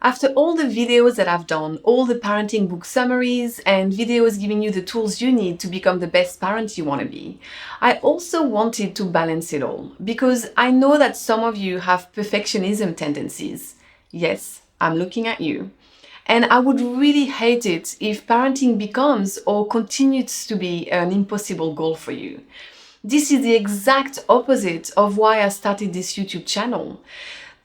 After all the videos that I've done, all the parenting book summaries and videos giving you the tools you need to become the best parent you want to be, I also wanted to balance it all because I know that some of you have perfectionism tendencies. Yes, I'm looking at you. And I would really hate it if parenting becomes or continues to be an impossible goal for you. This is the exact opposite of why I started this YouTube channel.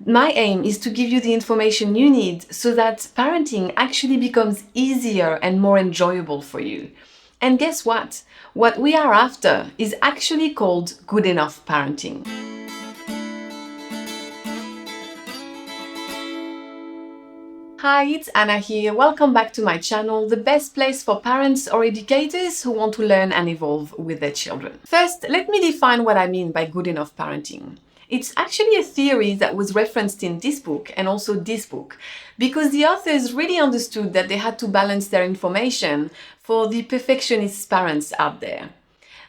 My aim is to give you the information you need so that parenting actually becomes easier and more enjoyable for you. And guess what? What we are after is actually called good enough parenting. Hi, it's Anna here. Welcome back to my channel, the best place for parents or educators who want to learn and evolve with their children. First, let me define what I mean by good enough parenting. It's actually a theory that was referenced in this book and also this book, because the authors really understood that they had to balance their information for the perfectionist parents out there.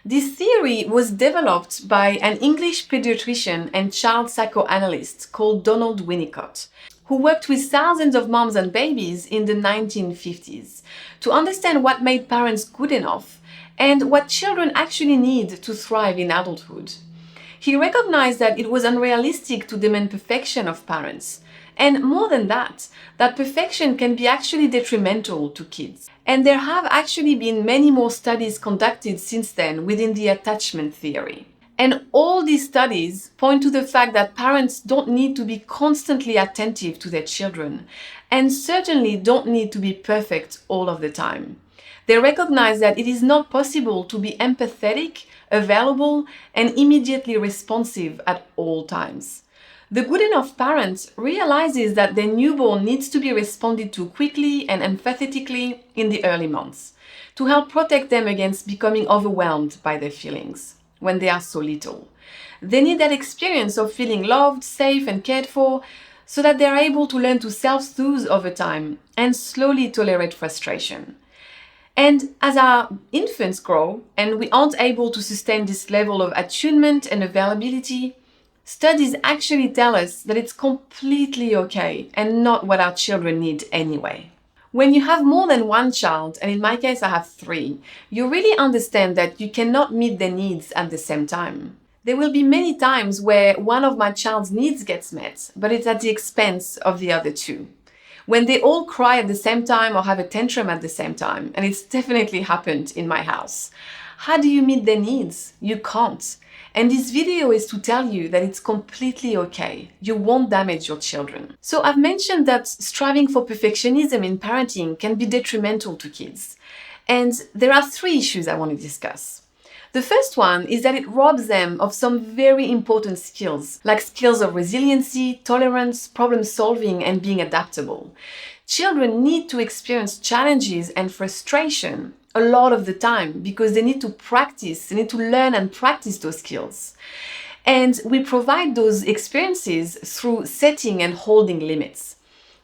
This theory was developed by an English pediatrician and child psychoanalyst called Donald Winnicott, who worked with thousands of moms and babies in the 1950s to understand what made parents good enough and what children actually need to thrive in adulthood. He recognized that it was unrealistic to demand perfection of parents. And more than that perfection can be actually detrimental to kids. And there have actually been many more studies conducted since then within the attachment theory. And all these studies point to the fact that parents don't need to be constantly attentive to their children, and certainly don't need to be perfect all of the time. They recognize that it is not possible to be empathetic, available, and immediately responsive at all times. The good enough parent realizes that their newborn needs to be responded to quickly and empathetically in the early months to help protect them against becoming overwhelmed by their feelings when they are so little. They need that experience of feeling loved, safe, and cared for so that they are able to learn to self-soothe over time and slowly tolerate frustration. And as our infants grow and we aren't able to sustain this level of attunement and availability, studies actually tell us that it's completely okay and not what our children need anyway. When you have more than one child, and in my case I have 3, you really understand that you cannot meet their needs at the same time. There will be many times where one of my child's needs gets met, but it's at the expense of the other 2. When they all cry at the same time or have a tantrum at the same time, and it's definitely happened in my house. How do you meet their needs? You can't. And this video is to tell you that it's completely okay. You won't damage your children. So I've mentioned that striving for perfectionism in parenting can be detrimental to kids. And there are 3 issues I want to discuss. The first one is that it robs them of some very important skills, like skills of resiliency, tolerance, problem solving, and being adaptable. Children need to experience challenges and frustration a lot of the time because they need to practice, they need to learn and practice those skills. And we provide those experiences through setting and holding limits.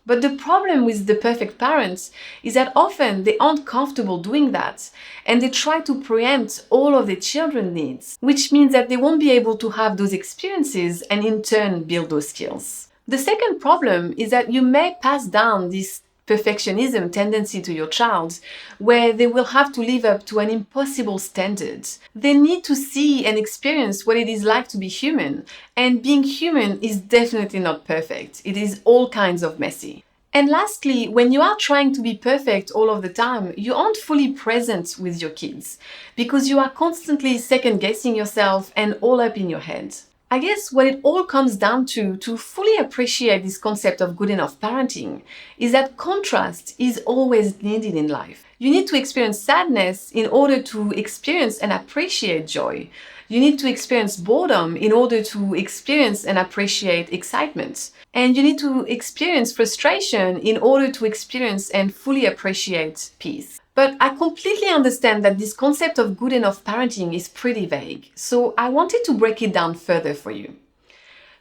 But the problem with the perfect parents is that often they aren't comfortable doing that and they try to preempt all of their children's needs, which means that they won't be able to have those experiences and in turn build those skills. The second problem is that you may pass down this perfectionism tendency to your child, where they will have to live up to an impossible standard. They need to see and experience what it is like to be human, and being human is definitely not perfect. It is all kinds of messy. And lastly, when you are trying to be perfect all of the time, you aren't fully present with your kids, because you are constantly second-guessing yourself and all up in your head. I guess what it all comes down to fully appreciate this concept of good enough parenting is that contrast is always needed in life. You need to experience sadness in order to experience and appreciate joy. You need to experience boredom in order to experience and appreciate excitement. And you need to experience frustration in order to experience and fully appreciate peace. But I completely understand that this concept of good enough parenting is pretty vague, so I wanted to break it down further for you.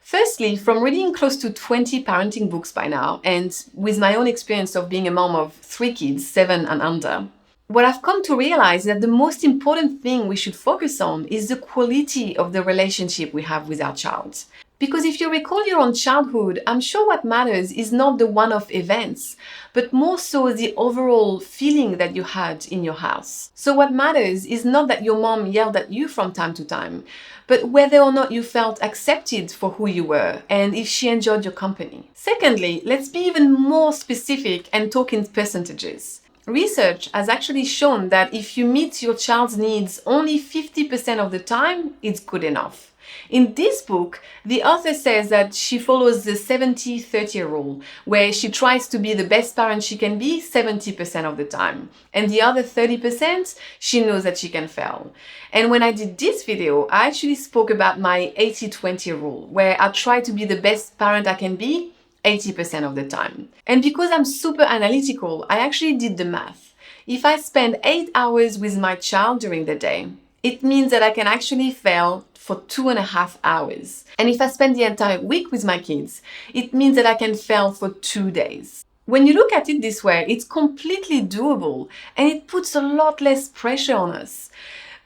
Firstly, from reading close to 20 parenting books by now, and with my own experience of being a mom of 3 kids, 7 and under, what I've come to realize is that the most important thing we should focus on is the quality of the relationship we have with our child. Because if you recall your own childhood, I'm sure what matters is not the one-off events, but more so the overall feeling that you had in your house. So what matters is not that your mom yelled at you from time to time, but whether or not you felt accepted for who you were and if she enjoyed your company. Secondly, let's be even more specific and talk in percentages. Research has actually shown that if you meet your child's needs only 50% of the time, it's good enough. In this book, the author says that she follows the 70-30 rule, where she tries to be the best parent she can be 70% of the time. And the other 30%, she knows that she can fail. And when I did this video, I actually spoke about my 80-20 rule, where I try to be the best parent I can be 80% of the time. And because I'm super analytical, I actually did the math. If I spend 8 hours with my child during the day, it means that I can actually fail for 2.5 hours. And if I spend the entire week with my kids, it means that I can fail for 2 days. When you look at it this way, it's completely doable and it puts a lot less pressure on us.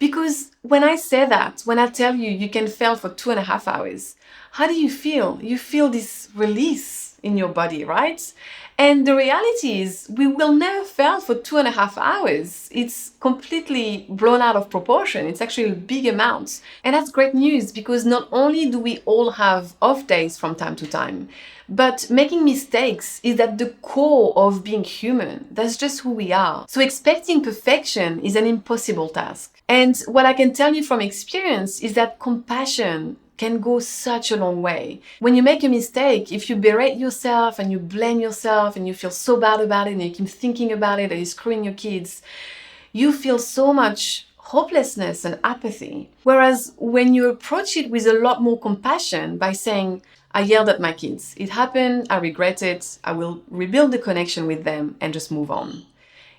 Because when I say that, when I tell you you can fail for 2.5 hours, how do you feel? You feel this release in your body, right? And the reality is we will never fail for 2.5 hours. It's completely blown out of proportion. It's actually a big amount. And that's great news because not only do we all have off days from time to time, but making mistakes is at the core of being human. That's just who we are. So expecting perfection is an impossible task. And what I can tell you from experience is that compassion can go such a long way. When you make a mistake, if you berate yourself and you blame yourself and you feel so bad about it and you keep thinking about it and you're screwing your kids, you feel so much hopelessness and apathy. Whereas when you approach it with a lot more compassion by saying, I yelled at my kids, it happened, I regret it, I will rebuild the connection with them and just move on.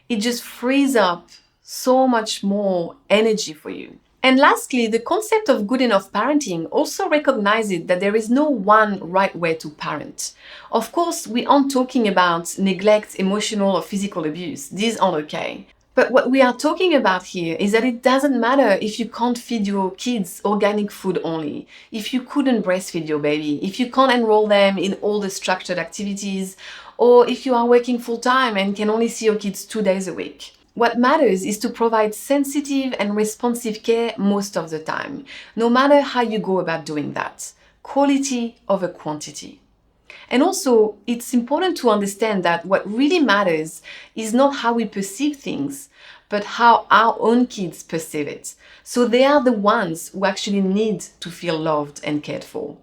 It just frees up so much more energy for you. And lastly, the concept of good enough parenting also recognizes that there is no one right way to parent. Of course, we aren't talking about neglect, emotional or physical abuse. These aren't okay. But what we are talking about here is that it doesn't matter if you can't feed your kids organic food only, if you couldn't breastfeed your baby, if you can't enroll them in all the structured activities, or if you are working full-time and can only see your kids 2 days a week. What matters is to provide sensitive and responsive care most of the time, no matter how you go about doing that. Quality over quantity. And also, it's important to understand that what really matters is not how we perceive things, but how our own kids perceive it. So they are the ones who actually need to feel loved and cared for.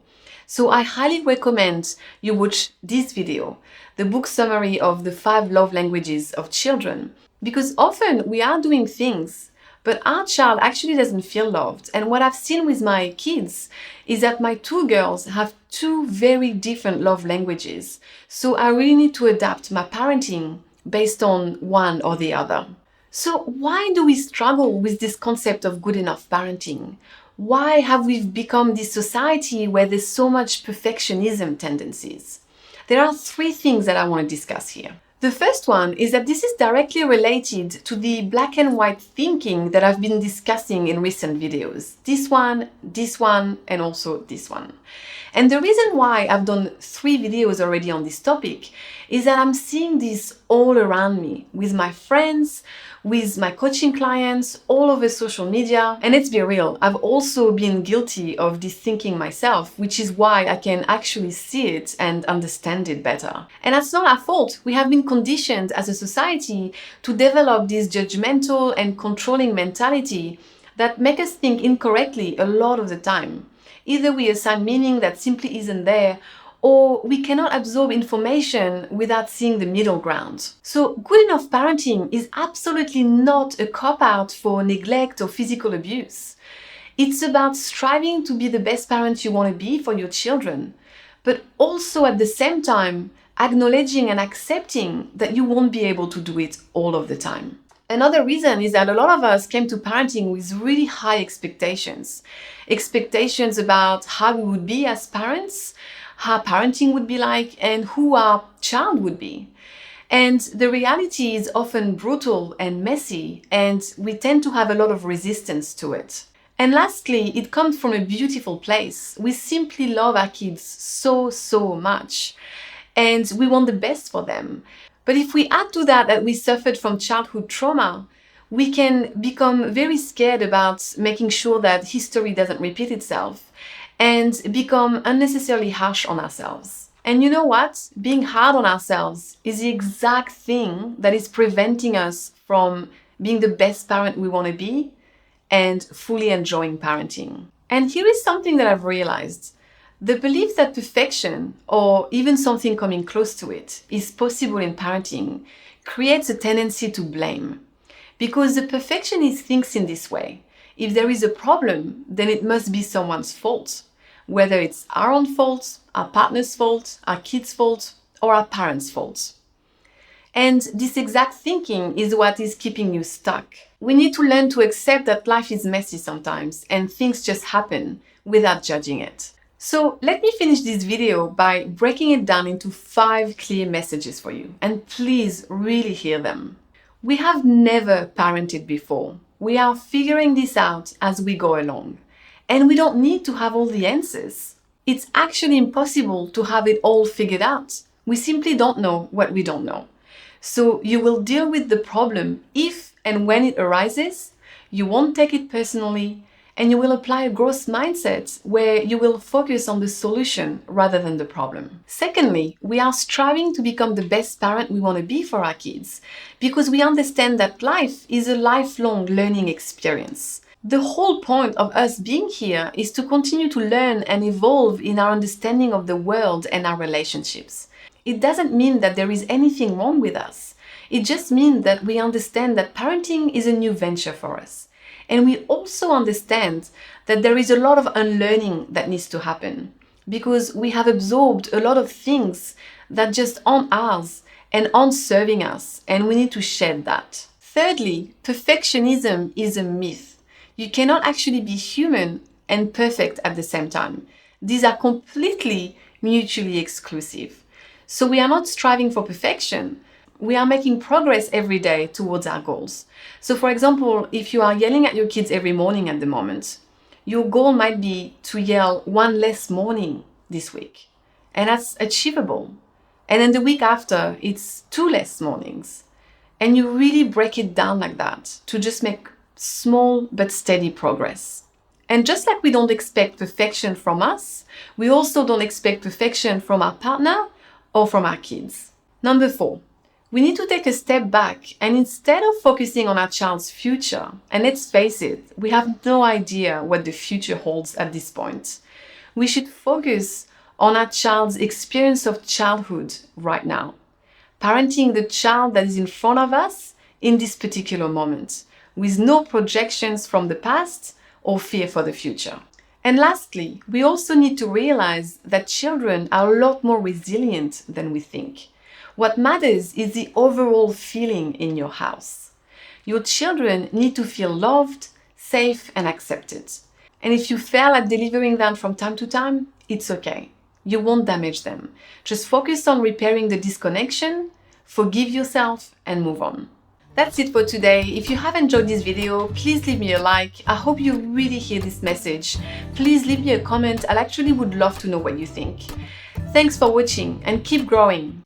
So I highly recommend you watch this video, the book summary of the 5 love languages of children. Because often we are doing things, but our child actually doesn't feel loved. And what I've seen with my kids is that my 2 girls have 2 very different love languages. So I really need to adapt my parenting based on one or the other. So why do we struggle with this concept of good enough parenting? Why have we become this society where there's so much perfectionism tendencies? There are 3 things that I want to discuss here. The first one is that this is directly related to the black and white thinking that I've been discussing in recent videos. This one, and also this one. And the reason why I've done 3 videos already on this topic is that I'm seeing this all around me with my friends, with my coaching clients, all over social media. And let's be real, I've also been guilty of this thinking myself, which is why I can actually see it and understand it better. And that's not our fault. We have been conditioned as a society to develop this judgmental and controlling mentality that make us think incorrectly a lot of the time. Either we assign meaning that simply isn't there, or we cannot absorb information without seeing the middle ground. So good enough parenting is absolutely not a cop-out for neglect or physical abuse. It's about striving to be the best parent you want to be for your children, but also at the same time acknowledging and accepting that you won't be able to do it all of the time. Another reason is that a lot of us came to parenting with really high expectations. Expectations about how we would be as parents, how parenting would be like, and who our child would be. And the reality is often brutal and messy, and we tend to have a lot of resistance to it. And lastly, it comes from a beautiful place. We simply love our kids so, so much, and we want the best for them. But if we add to that we suffered from childhood trauma, we can become very scared about making sure that history doesn't repeat itself and become unnecessarily harsh on ourselves. And you know what? Being hard on ourselves is the exact thing that is preventing us from being the best parent we want to be and fully enjoying parenting. And here is something that I've realized. The belief that perfection, or even something coming close to it, is possible in parenting creates a tendency to blame. Because the perfectionist thinks in this way: if there is a problem, then it must be someone's fault. Whether it's our own fault, our partner's fault, our kids' fault, or our parents' fault. And this exact thinking is what is keeping you stuck. We need to learn to accept that life is messy sometimes and things just happen without judging it. So let me finish this video by breaking it down into 5 clear messages for you. And please really hear them. We have never parented before. We are figuring this out as we go along. And we don't need to have all the answers. It's actually impossible to have it all figured out. We simply don't know what we don't know. So you will deal with the problem if and when it arises, you won't take it personally, and you will apply a growth mindset where you will focus on the solution rather than the problem. Secondly, we are striving to become the best parent we want to be for our kids because we understand that life is a lifelong learning experience. The whole point of us being here is to continue to learn and evolve in our understanding of the world and our relationships. It doesn't mean that there is anything wrong with us. It just means that we understand that parenting is a new venture for us. And we also understand that there is a lot of unlearning that needs to happen because we have absorbed a lot of things that just aren't ours and aren't serving us, and we need to shed that. Thirdly, perfectionism is a myth. You cannot actually be human and perfect at the same time. These are completely mutually exclusive. So we are not striving for perfection. We are making progress every day towards our goals. So for example, if you are yelling at your kids every morning at the moment, your goal might be to yell 1 less morning this week. And that's achievable. And then the week after, it's 2 less mornings. And you really break it down like that to just make small but steady progress. And just like we don't expect perfection from us, we also don't expect perfection from our partner or from our kids. Number 4, we need to take a step back and instead of focusing on our child's future, and let's face it, we have no idea what the future holds at this point, we should focus on our child's experience of childhood right now, parenting the child that is in front of us in this particular moment, with no projections from the past or fear for the future. And lastly, we also need to realize that children are a lot more resilient than we think. What matters is the overall feeling in your house. Your children need to feel loved, safe, and accepted. And if you fail at delivering that from time to time, it's okay. You won't damage them. Just focus on repairing the disconnection, forgive yourself, and move on. That's it for today. If you have enjoyed this video, please leave me a like. I hope you really hear this message. Please leave me a comment. I actually would love to know what you think. Thanks for watching and keep growing.